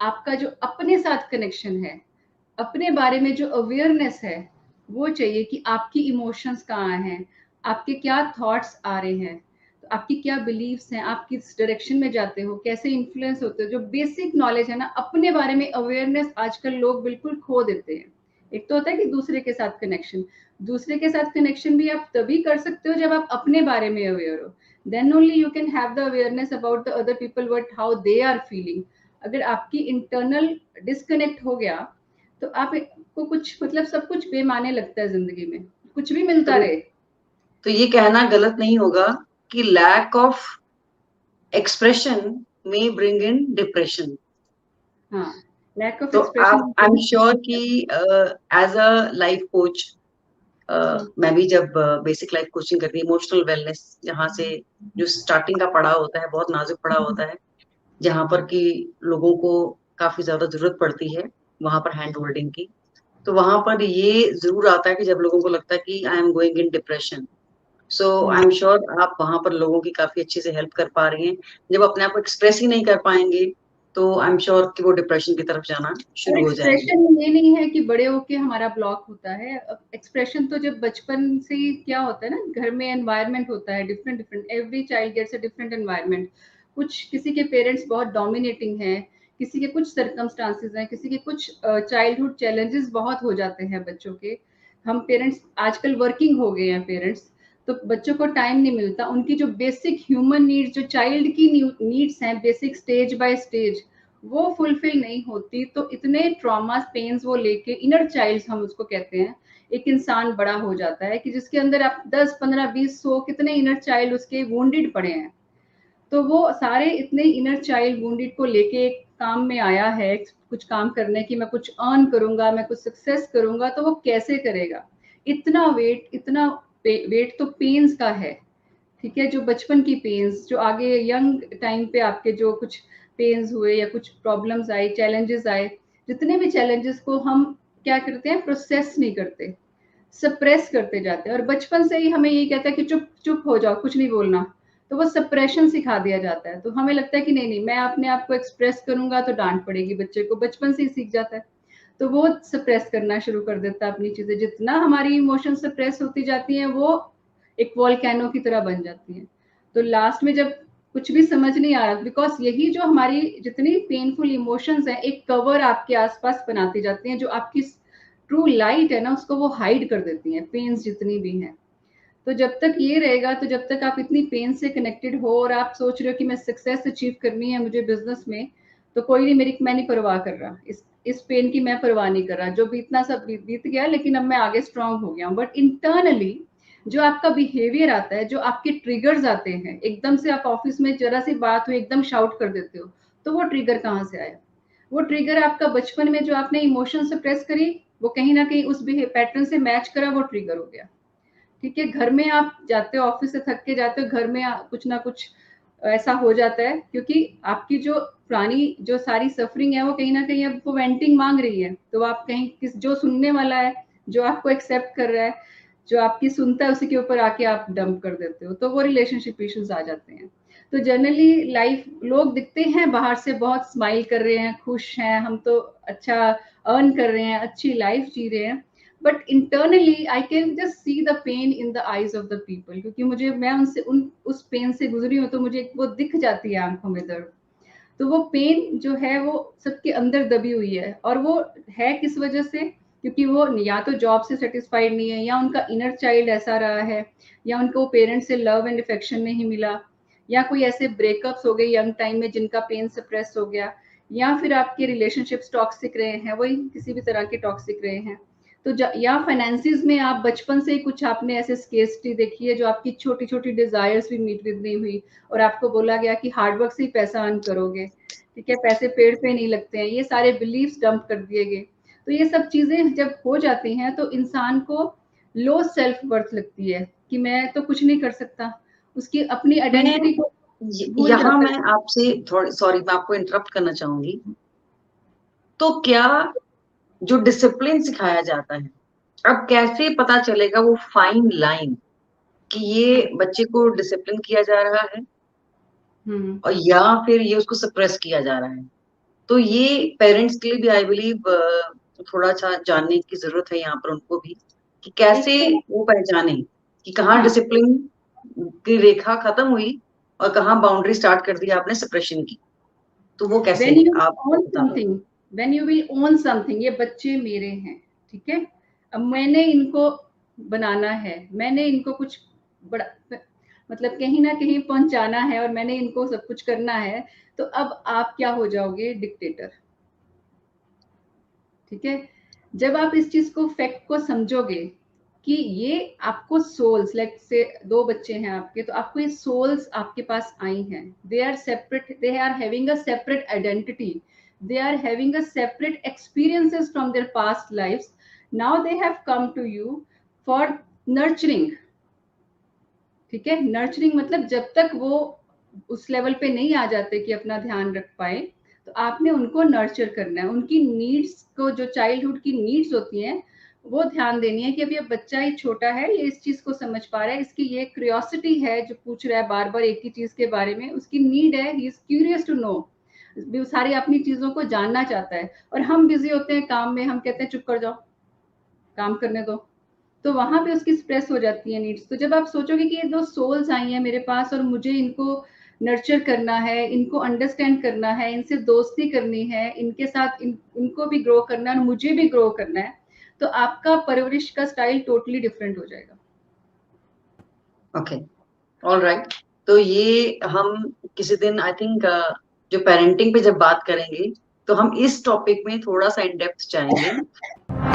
आपका जो अपने साथ कनेक्शन है, अपने बारे में जो अवेयरनेस है, वो चाहिए कि आपकी इमोशंस कहाँ हैं, आपके क्या थॉट्स आ रहे हैं, तो आपकी क्या बिलीव्स हैं, आप किस डायरेक्शन में जाते हो, कैसे इन्फ्लुएंस होते हो। जो बेसिक नॉलेज है ना, अपने बारे में अवेयरनेस आजकल लोग बिल्कुल खो देते हैं। एक तो होता है कि दूसरे के साथ कनेक्शन, दूसरे के साथ कनेक्शन भी आप तभी कर सकते हो जब आप अपने बारे में अवेयर हो। Then only you can have the awareness about the other people, what how they are feeling. अगर आपकी इंटरनल डिस्कनेक्ट हो गया तो आपको कुछ मतलब सब कुछ बेमाने लगता है जिंदगी में, कुछ भी मिलता रहे। तो ये कहना गलत नहीं होगा कि लैक ऑफ एक्सप्रेशन में ब्रिंग इन डिप्रेशन। हाँ, लैक ऑफ तो आप, एक्सप्रेशन। आई एम श्योर कि एज अ लाइफ कोच, मैं भी जब बेसिक लाइफ कोचिंग करती, इमोशनल वेलनेस, जहाँ से जो स्टार्टिंग का पड़ाव होता है बहुत नाजुक पड़ाव होता है, जहाँ पर कि लोगों को काफी ज्यादा जरूरत पड़ती है वहां पर हैंड होल्डिंग की। तो वहां पर ये जरूर आता है कि जब लोगों को लगता है कि I am going in depression, so I am sure आप वहां पर लोगों की काफी अच्छे से हेल्प कर पा रही हैं। जब अपने आप को एक्सप्रेस ही नहीं कर पाएंगे तो आई एम श्योर कि वो डिप्रेशन की तरफ जाना और शुरू हो जाएंगे। एक्सप्रेशन ये नहीं है कि बड़े होके हमारा ब्लॉक होता है। एक्सप्रेशन तो जब बचपन से ही क्या होता है ना, घर में एनवायरनमेंट होता है different different, every child gets a different environment. कुछ किसी के पेरेंट्स बहुत डोमिनेटिंग हैं, किसी के कुछ सर्कमस्टांसिस हैं, किसी के कुछ चाइल्डहुड चैलेंजेस बहुत हो जाते हैं बच्चों के। हम पेरेंट्स आजकल वर्किंग हो गए हैं पेरेंट्स, तो बच्चों को टाइम नहीं मिलता। उनकी जो बेसिक ह्यूमन नीड्स, जो चाइल्ड की नीड्स हैं बेसिक स्टेज बाय स्टेज, वो फुलफिल नहीं होती। तो इतने ट्रॉमास पेन्स वो लेके, इनर चाइल्ड हम उसको कहते हैं, एक इंसान बड़ा हो जाता है कि जिसके अंदर आप 10 15 20 100 कितने इनर चाइल्ड उसके वुंडेड पड़े हैं। तो वो सारे इतने इनर चाइल्ड वुंडेड को लेके एक काम में आया है, कुछ काम करने की, मैं कुछ अर्न करूंगा, मैं कुछ सक्सेस करूंगा, तो वो कैसे करेगा। इतना वेट, इतना वेट तो पेन्स का है। ठीक है, जो बचपन की पेन्स, जो आगे यंग टाइम पे आपके जो कुछ पेन्स हुए या कुछ प्रॉब्लम्स आए, चैलेंजेस आए, जितने भी चैलेंजेस को हम क्या करते हैं, प्रोसेस नहीं करते, सप्रेस करते जाते हैं। और बचपन से ही हमें यही कहता है कि चुप चुप हो जाओ, कुछ नहीं बोलना। तो वो सप्रेशन सिखा दिया जाता है। तो हमें लगता है कि नहीं नहीं, मैं अपने आप को एक्सप्रेस करूंगा तो डांट पड़ेगी, बच्चे को बचपन से ही सीख जाता है। तो वो सप्रेस करना शुरू कर देता है अपनी चीजें। जितना हमारी इमोशन सप्रेस होती जाती हैं, वो एक वॉल्केनो की तरह बन जाती है। तो लास्ट में जब कुछ भी समझ नहीं आ रहा, बिकॉज यही जो हमारी जितनी पेनफुल इमोशंस हैं, एक कवर आपके आसपास बनाती जाती हैं, जो आपकी ट्रू लाइट है ना, उसको वो हाइड कर देती हैं, पेन्स जितनी भी हैं। तो जब तक ये रहेगा, तो जब तक आप इतनी पेन से कनेक्टेड हो और आप सोच रहे हो कि मैं सक्सेस अचीव करनी है मुझे बिजनेस में, तो कोई नहीं, मेरी मैं नहीं परवाह कर रहा, इस पेन की मैं परवाह नहीं कर रहा। जो बीतना सब बीत गया, लेकिन अब मैं आगे स्ट्रांग हो गया हूँ। बट इंटरनली जो आपका बिहेवियर आता है, जो आपके ट्रिगर्स आते हैं, एकदम से आप ऑफिस में जरा सी बात हुई एकदम शाउट कर देते हो, तो वो ट्रिगर कहाँ से आया। वो ट्रिगर आपका बचपन में जो आपने इमोशन सप्रेस करी, वो कहीं ना कहीं उस पैटर्न से मैच करा, वो ट्रिगर हो गया। ठीक है, घर में आप जाते हो, ऑफिस से थक के जाते हो, घर में कुछ ना कुछ ऐसा हो जाता है, क्योंकि आपकी जो पुरानी जो सारी सफरिंग है, वो कहीं ना कहीं अब वो वेंटिंग मांग रही है। तो आप कहीं किस, जो सुनने वाला है, जो आपको एक्सेप्ट कर रहा है, जो आपकी सुनता है, उसी के ऊपर आके आप डंप कर देते हो, तो वो रिलेशनशिप इश्यूज आ जाते हैं। तो जनरली लाइफ, लोग दिखते हैं बाहर से बहुत स्माइल कर रहे हैं, खुश हैं, हम तो अच्छा अर्न कर रहे हैं, अच्छी लाइफ जी रहे हैं, but internally I can just see the pain in the eyes of the people, क्योंकि मुझे, मैं उनसे उस पेन से गुजरी हूँ, तो मुझे वो दिख जाती है आंखों में दर्द। तो वो पेन जो है वो सबके अंदर दबी हुई है, और वो है किस वजह से, क्योंकि वो या तो जॉब से सेटिस्फाइड नहीं है, या उनका इनर चाइल्ड ऐसा रहा है, या उनको पेरेंट्स से लव एंड अफेक्शन नहीं मिला, या कोई ऐसे ब्रेकअप्स हो गए यंग टाइम में जिनका पेन सप्रेस हो गया, या फिर आपके रिलेशनशिप्स टॉक्सिक रहे हैं, वही किसी भी तरह के टॉक्सिक रहे हैं। तो या फाइनेंसिस में आप बचपन से ही कुछ आपने ऐसे स्केर्सिटी देखी है, जो आपकी छोटी छोटी डिजायर्स भी मीट विद नहीं हुई, और आपको बोला गया कि हार्डवर्क से ही पैसा अर्न करोगे। ठीक है, पैसे पेड़ पे नहीं लगते हैं, ये सारे बिलीव्स डंप कर दिए गए। तो ये सब चीजें जब हो जाती हैं, तो इंसान को लो सेल्फ वर्थ लगती है, कि मैं तो कुछ नहीं कर सकता, उसकी अपनी मैं आइडेंटिटी को भूल यहाँ जाता मैं है। आपसे थोड़ी, सॉरी मैं आपको इंटरप्ट करना चाहूंगी। तो क्या जो डिसिप्लिन सिखाया जाता है, अब कैसे पता चलेगा वो फाइन लाइन कि ये बच्चे को डिसिप्लिन किया जा रहा है हम्म। और या फिर ये उसको सप्रेस किया जा रहा है। तो ये पेरेंट्स के लिए भी आई बिलीव थोड़ा सा जानने की जरूरत है यहाँ पर उनको भी, कि कैसे एक तो वो पहचाने कि कहाँ हाँ, डिसिप्लिन की रेखा खत्म हुई और कहाँ बाउंड्री स्टार्ट कर दी आपने सप्रेशन की। तो वो कैसे व्हेन यू आप ओन बता पाओ। Something, when you will own something, ये बच्चे मेरे हैं, ठीक है, अब मैंने इनको बनाना है, मैंने इनको कुछ बड़ा मतलब कहीं ना कहीं पहुंचाना है और मैंने इनको सब कुछ करना है, तो अब आप क्या हो जाओगे, डिक्टेटर। ठीक है, जब आप इस चीज को फैक्ट को समझोगे कि ये आपको सोल्स, लाइक से 2 बच्चे हैं आपके, तो आपको ये सोल्स आपके पास आई हैं, they are separate, they are having a separate identity, they are having a separate experiences from their past lifes, now they have come to you for nurturing. ठीक है, नर्चरिंग मतलब जब तक वो उस लेवल पे नहीं आ जाते कि अपना ध्यान रख पाए, तो आपने उनको नर्चर करना है, उनकी नीड्स को, जो चाइल्डहुड की नीड्स होती हैं, वो ध्यान देनी है कि अभी अब बच्चा ही छोटा है, ये इस चीज को समझ पा रहा है, इसकी ये क्यूरियोसिटी है जो पूछ रहा है बार बार एक ही चीज के बारे में, उसकी नीड है, he is curious to know, सारी अपनी चीजों को जानना चाहता है। और हम बिजी होते हैं काम में, हम कहते हैं चुप कर जाओ, काम करने दो, तो वहां पे उसकी स्प्रेस हो जाती है नीड्स। तो जब आप सोचोगे कि ये 2 सोल्स आई हैं मेरे पास और मुझे इनको नर्चर करना है, इनको अंडरस्टैंड करना है, इनसे दोस्ती करनी है, इनके साथ इनको भी ग्रो करना है और मुझे भी ग्रो करना है, तो आपका परवरिश का स्टाइल टोटली डिफरेंट हो जाएगा। Okay, all right. तो ये हम किसी दिन आई थिंक जो पेरेंटिंग पे जब बात करेंगे तो हम इस टॉपिक में थोड़ा सा इन डेप्थ जाएंगे।